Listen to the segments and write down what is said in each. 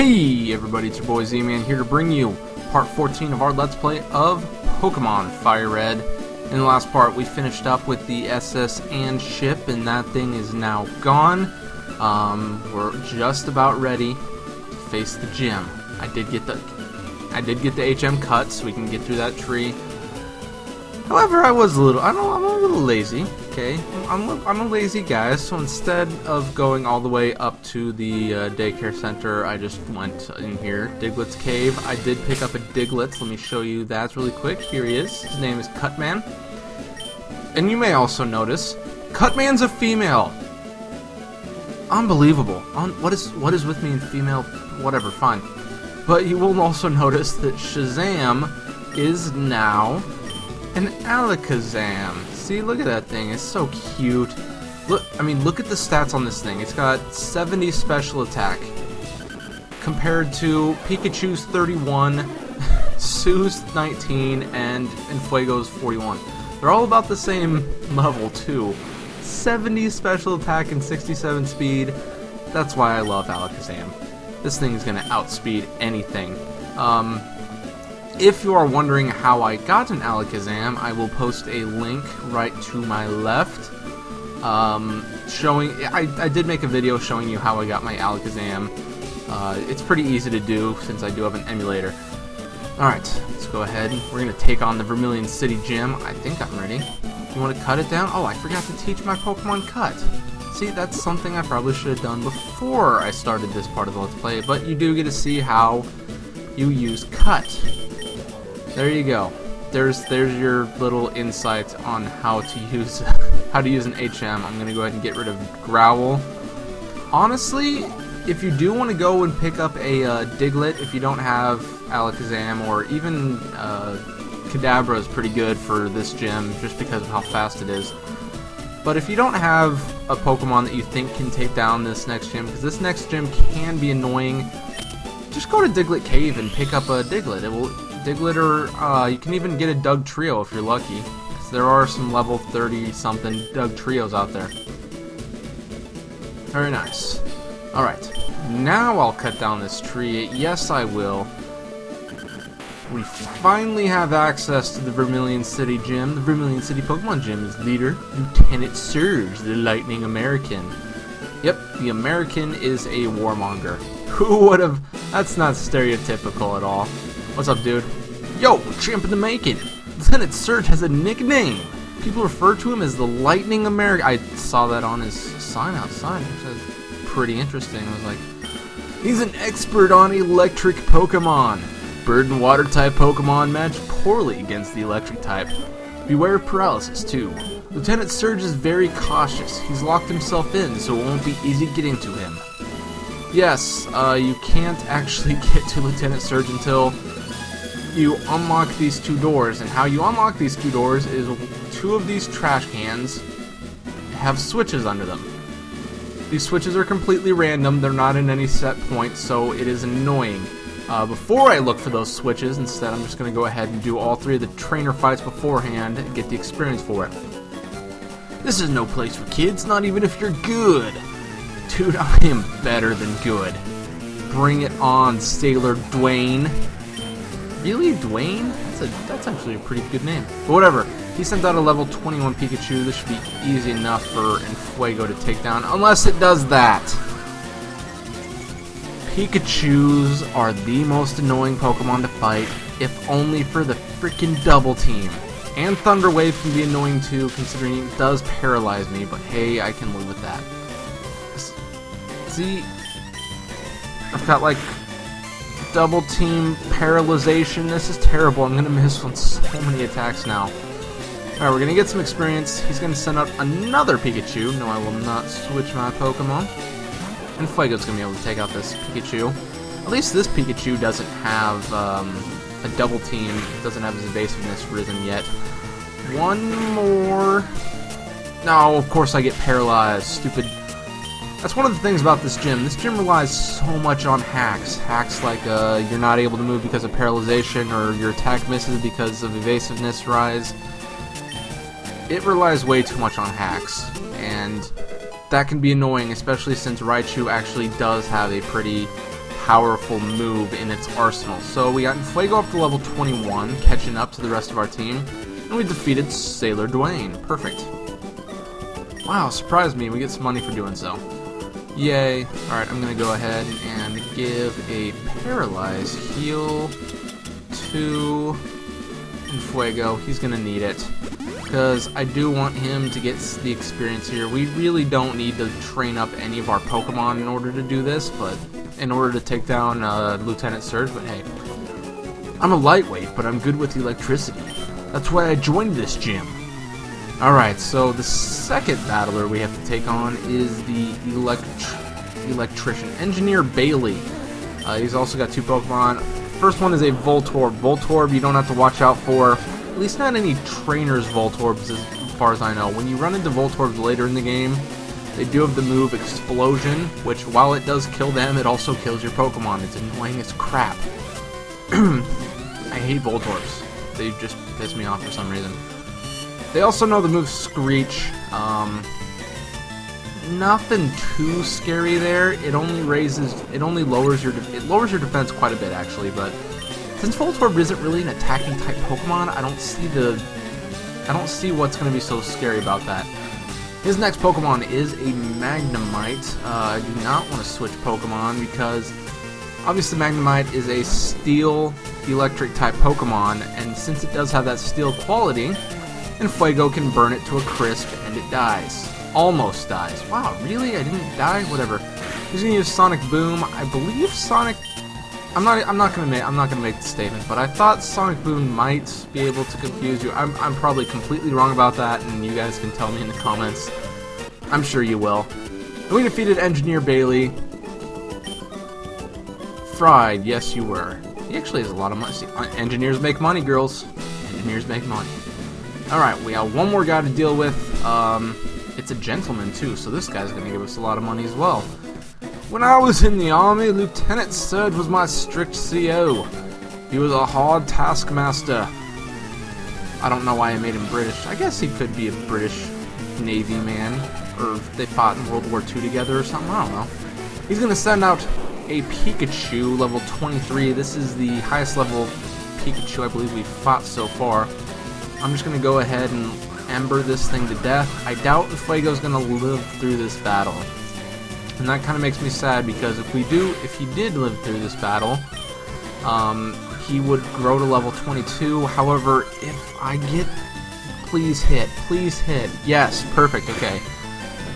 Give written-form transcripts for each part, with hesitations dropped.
Hey everybody, it's your boy Z-Man here to bring you part 14 of our Let's Play of Pokemon Fire Red. In the last part we finished up with the SS and ship, and that thing is now gone. We're just about ready to face the gym. I did get the HM cut so we can get through that tree. However, I'm a little lazy. Okay, I'm a lazy guy, so instead of going all the way up to the daycare center, I just went in here. Diglett's cave. I did pick up a Diglett. Let me show you that really quick. Here he is. His name is Cutman. And you may also notice, Cutman's a female. Unbelievable. What is with me in female? Whatever, fine. But you will also notice that Shazam is now an Alakazam. See, look at that thing. It's so cute. Look at the stats on this thing. It's got 70 special attack compared to Pikachu's 31, Sue's 19, and Fuego's 41. They're all about the same level too. 70 special attack and 67 speed. That's why I love Alakazam. This thing is gonna outspeed anything. If you are wondering how I got an Alakazam, I will post a link right to my left. I did make a video showing you how I got my Alakazam. It's pretty easy to do since I do have an emulator. Alright, let's go ahead. We're going to take on the Vermilion City gym. I think I'm ready. You want to cut it down? Oh, I forgot to teach my Pokemon cut. See, that's something I probably should have done before I started this part of the Let's Play, but you do get to see how you use cut. There you go. There's your little insight on how to use an HM. I'm gonna go ahead and get rid of Growl. Honestly, if you do want to go and pick up a Diglett, if you don't have Alakazam, or even Kadabra is pretty good for this gym just because of how fast it is. But if you don't have a Pokemon that you think can take down this next gym, because this next gym can be annoying, just go to Diglett Cave and pick up a Diglett. Diglett, or you can even get a Doug Trio if you're lucky. There are some level 30-something Doug Trios out there. Very nice. Alright, now I'll cut down this tree. Yes, I will. We finally have access to the Vermilion City gym. The Vermilion City Pokemon Gym's leader, Lieutenant Serge, the Lightning American. Yep, the American is a warmonger. Who would have... That's not stereotypical at all. What's up, dude? Yo, champ in the making. Lieutenant Serge has a nickname. People refer to him as the Lightning American. I saw that on his sign outside. It was pretty interesting. I was like, he's an expert on electric Pokemon. Bird and water type Pokemon match poorly against the electric type. Beware of paralysis too. Lieutenant Serge is very cautious. He's locked himself in, so it won't be easy getting to him. Yes, you can't actually get to Lieutenant Serge until you unlock these two doors, and how you unlock these two doors is two of these trash cans have switches under them. These switches are completely random, they're not in any set point, so it is annoying. Before I look for those switches, instead I'm just going to go ahead and do all three of the trainer fights beforehand and get the experience for it. This is no place for kids, not even if you're good. Dude, I am better than good. Bring it on, Sailor Dwayne. Really, Dwayne? That's actually a pretty good name. But whatever. He sent out a level 21 Pikachu. This should be easy enough for Fuego to take down, unless it does that. Pikachus are the most annoying Pokemon to fight, if only for the freaking double team. And Thunder Wave can be annoying too, considering it does paralyze me, but hey, I can live with that. See, I've got like double team paralyzation. This is terrible. I'm gonna miss on so many attacks now. Alright, we're gonna get some experience. He's gonna send out another Pikachu. No, I will not switch my Pokemon. And Fuego's gonna be able to take out this Pikachu. At least this Pikachu doesn't have a double team. It doesn't have his evasiveness risen yet. One more. No, of course I get paralyzed. Stupid. That's one of the things about this gym. This gym relies so much on hacks. Hacks like you're not able to move because of paralyzation, or your attack misses because of evasiveness rise. It relies way too much on hacks, and that can be annoying, especially since Raichu actually does have a pretty powerful move in its arsenal. So we got Fuego up to level 21, catching up to the rest of our team, and we defeated Sailor Dwayne. Perfect. Wow, surprised me. We get some money for doing so. Yay. Alright, I'm going to go ahead and give a Paralyze heal to Fuego. He's going to need it, because I do want him to get the experience here. We really don't need to train up any of our Pokemon in order to do this, but in order to take down Lieutenant Serge, but hey. I'm a lightweight, but I'm good with electricity. That's why I joined this gym. Alright, so the second battler we have to take on is the electrician, Engineer Bailey. He's also got 2 Pokemon. First one is a Voltorb. Voltorb you don't have to watch out for, at least not any trainers Voltorbs as far as I know. When you run into Voltorbs later in the game, they do have the move Explosion, which while it does kill them, it also kills your Pokemon. It's annoying as crap. I hate Voltorbs. They just piss me off for some reason. They also know the move Screech. Nothing too scary there. It only lowers your defense quite a bit actually, but since Voltorb isn't really an attacking type Pokemon, I don't see what's going to be so scary about that. His next Pokemon is a Magnemite. I do not want to switch Pokemon because obviously Magnemite is a steel electric type Pokemon, and since it does have that steel quality, and Fuego can burn it to a crisp and it dies. Almost dies. Wow, really? I didn't die? Whatever. He's gonna use Sonic Boom. I believe Sonic... I'm not gonna make the statement, but I thought Sonic Boom might be able to confuse you. I'm probably completely wrong about that, and you guys can tell me in the comments. I'm sure you will. And we defeated Engineer Bailey. Fried, yes you were. He actually has a lot of money. See, engineers make money, girls. Engineers make money. Alright, we have one more guy to deal with. It's a gentleman too, so this guy's gonna give us a lot of money as well. When I was in the army, Lieutenant Serge was my strict CO. He was a hard taskmaster. I don't know why I made him British. I guess he could be a British Navy man, or they fought in World War II together or something, I don't know. He's gonna send out a Pikachu, level 23. This is the highest level Pikachu I believe we've fought so far. I'm just gonna go ahead and ember this thing to death. I doubt if Fuego's gonna live through this battle. And that kind of makes me sad because if he did live through this battle, he would grow to level 22. However, if I get... Please hit. Yes, perfect, okay.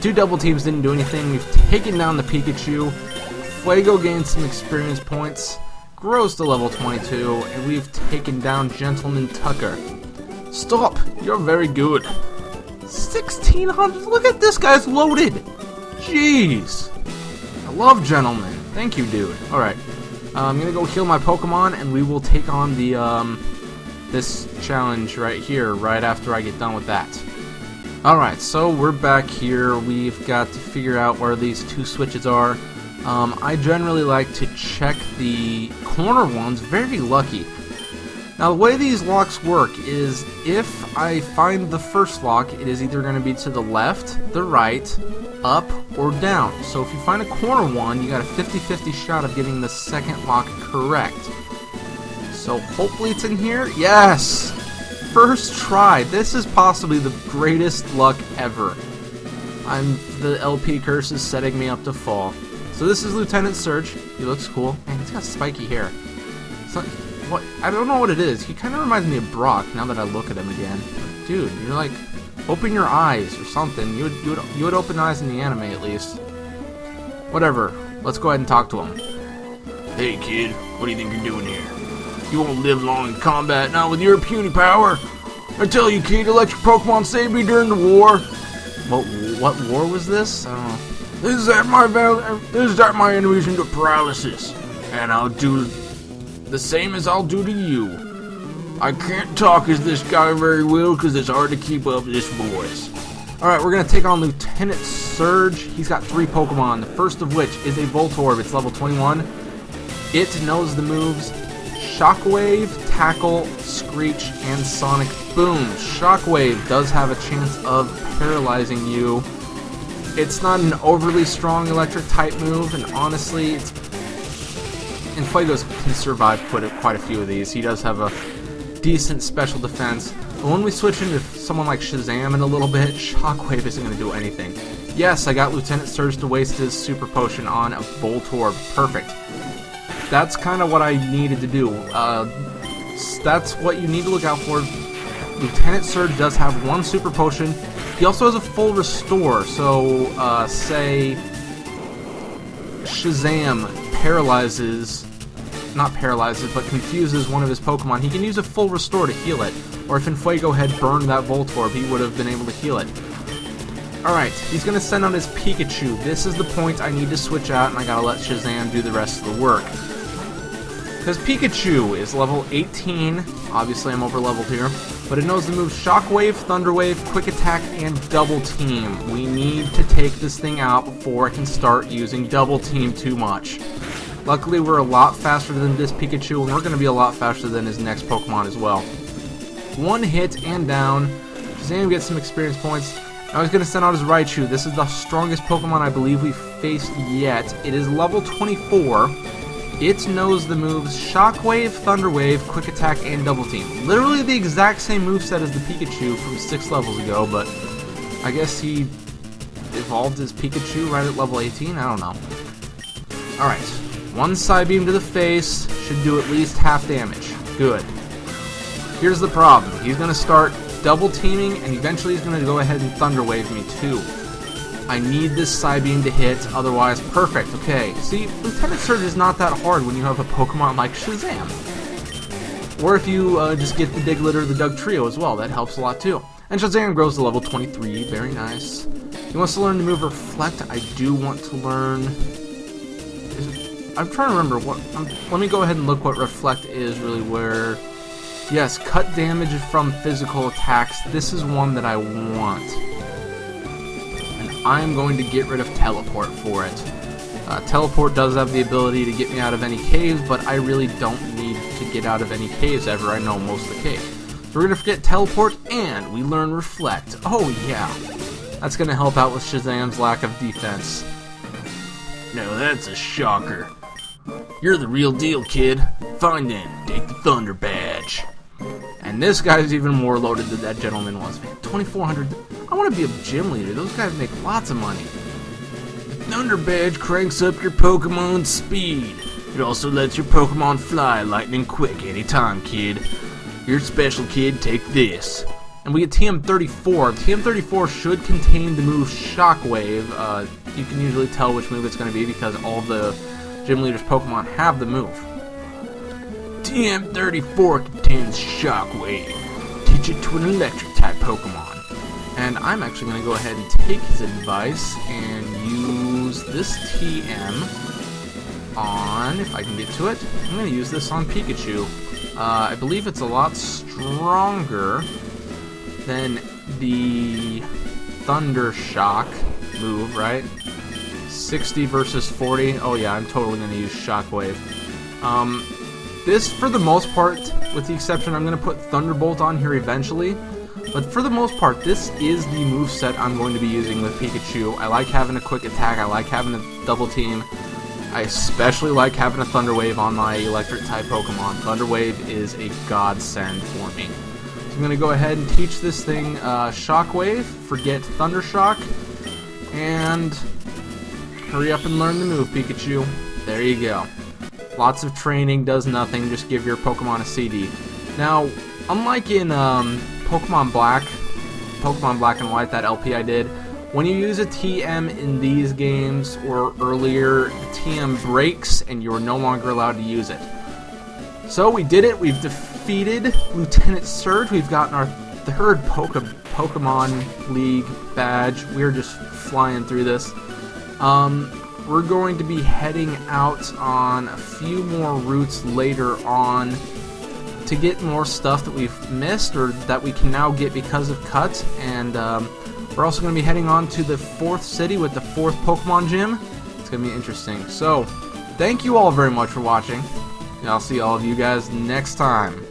2 double teams didn't do anything. We've taken down the Pikachu. Fuego gained some experience points, grows to level 22, and we've taken down Gentleman Tucker. Stop! You're very good. 1600. Look at this guy's loaded. Jeez. I love Gentleman. Thank you, dude. Alright. I'm gonna go heal my Pokemon, and we will take on the, this challenge right here, right after I get done with that. Alright, so we're back here. We've got to figure out where these 2 switches are. I generally like to check the corner ones. Very lucky. Now the way these locks work is if I find the first lock, it is either going to be to the left, the right, up, or down. So if you find a corner one, you got a 50-50 shot of getting the second lock correct. So hopefully it's in here. Yes! First try. This is possibly the greatest luck ever. The LP curse is setting me up to fall. So this is Lieutenant Serge. He looks cool. Man, he's got spiky hair. It's like... What? I don't know what it is. He kind of reminds me of Brock now that I look at him again. Dude, you're like, open your eyes or something. You would open eyes in the anime at least. Whatever. Let's go ahead and talk to him. Hey kid, what do you think you're doing here? You won't live long in combat, not with your puny power. I tell you kid, electric Pokemon saved me during the war. What war was this? I don't know. This is at my enemies into paralysis, and I'll do the same as I'll do to you. I can't talk as this guy very well because it's hard to keep up this voice. Alright, we're going to take on Lieutenant Serge. He's got 3 Pokemon, the first of which is a Voltorb. It's level 21. It knows the moves Shockwave, Tackle, Screech, and Sonic Boom. Shockwave does have a chance of paralyzing you. It's not an overly strong electric type move, and honestly, and Fuego's can survive quite a few of these. He does have a decent special defense. But when we switch into someone like Shazam in a little bit, Shockwave isn't going to do anything. Yes, I got Lieutenant Surge to waste his super potion on a Voltorb. Perfect. That's kind of what I needed to do. That's what you need to look out for. Lieutenant Surge does have one super potion. He also has a full restore, so say Shazam but confuses one of his Pokemon, he can use a full restore to heal it. Or if Fuego had burned that Voltorb, he would have been able to heal it. Alright, he's going to send out his Pikachu. This is the point I need to switch out, and I gotta let Shazam do the rest of the work. Because Pikachu is level 18, obviously I'm over leveled here, but it knows the moves Shockwave, Thunder Wave, Quick Attack, and Double Team. We need to take this thing out before I can start using Double Team too much. Luckily we're a lot faster than this Pikachu, and we're going to be a lot faster than his next Pokemon as well. One hit and down. Shazam gets some experience points. Now he's going to send out his Raichu. This is the strongest Pokemon I believe we've faced yet. It is level 24. It knows the moves Shockwave, Thunder Wave, Quick Attack, and Double Team. Literally the exact same moveset as the Pikachu from 6 levels ago, but I guess he evolved his Pikachu right at level 18? I don't know. Alright, one Psybeam to the face should do at least half damage. Good. Here's the problem. He's going to start double teaming, and eventually he's going to go ahead and Thunder Wave me too. I need this Psybeam to hit, otherwise perfect. Okay, see, Lieutenant Surge is not that hard when you have a Pokemon like Shazam. Or if you just get the Diglett or the Dugtrio as well, that helps a lot too. And Shazam grows to level 23, very nice. He wants to learn the move Reflect. I do want to learn... I'm trying to remember what... let me go ahead and look what Reflect is, really, where... Yes, cut damage from physical attacks. This is one that I want. I'm going to get rid of Teleport for it. Teleport does have the ability to get me out of any caves, but I really don't need to get out of any caves ever. I know most of the caves. So we're going to forget Teleport, and we learn Reflect. Oh yeah, that's going to help out with Shazam's lack of defense. Now that's a shocker. You're the real deal, kid. Fine then, take the Thunder Badge. And this guy's even more loaded than that gentleman was. 2,400. I want to be a gym leader. Those guys make lots of money. The Thunder Badge cranks up your Pokemon's speed. It also lets your Pokemon fly lightning quick anytime, kid. You're special, kid. Take this. And we get TM34. TM34 should contain the move Shockwave. You can usually tell which move it's going to be because all the gym leader's Pokemon have the move. TM34 contains Shockwave. Teach it to an Electric-type Pokemon. And I'm actually going to go ahead and take his advice and use this TM on, if I can get to it, I'm going to use this on Pikachu. I believe it's a lot stronger than the Thunder Shock move, right? 60 versus 40. Oh yeah, I'm totally going to use Shockwave. This, for the most part, with the exception, I'm going to put Thunderbolt on here eventually. But for the most part, this is the moveset I'm going to be using with Pikachu. I like having a quick attack, I like having a double team. I especially like having a Thunder Wave on my Electric-type Pokemon. Thunder Wave is a godsend for me. So I'm going to go ahead and teach this thing Shockwave, forget Thunder Shock, and hurry up and learn the move, Pikachu. There you go. Lots of training does nothing, just give your Pokemon a CD. Now, unlike in Pokemon Black and White, that LP I did, when you use a TM in these games or earlier, the TM breaks and you're no longer allowed to use it. So we did it, we've defeated Lieutenant Surge, we've gotten our third Pokemon League badge, we're just flying through this. We're going to be heading out on a few more routes later on to get more stuff that we've missed or that we can now get because of cuts, and we're also going to be heading on to the 4th city with the 4th Pokemon Gym. It's going to be interesting. So, thank you all very much for watching, and I'll see all of you guys next time.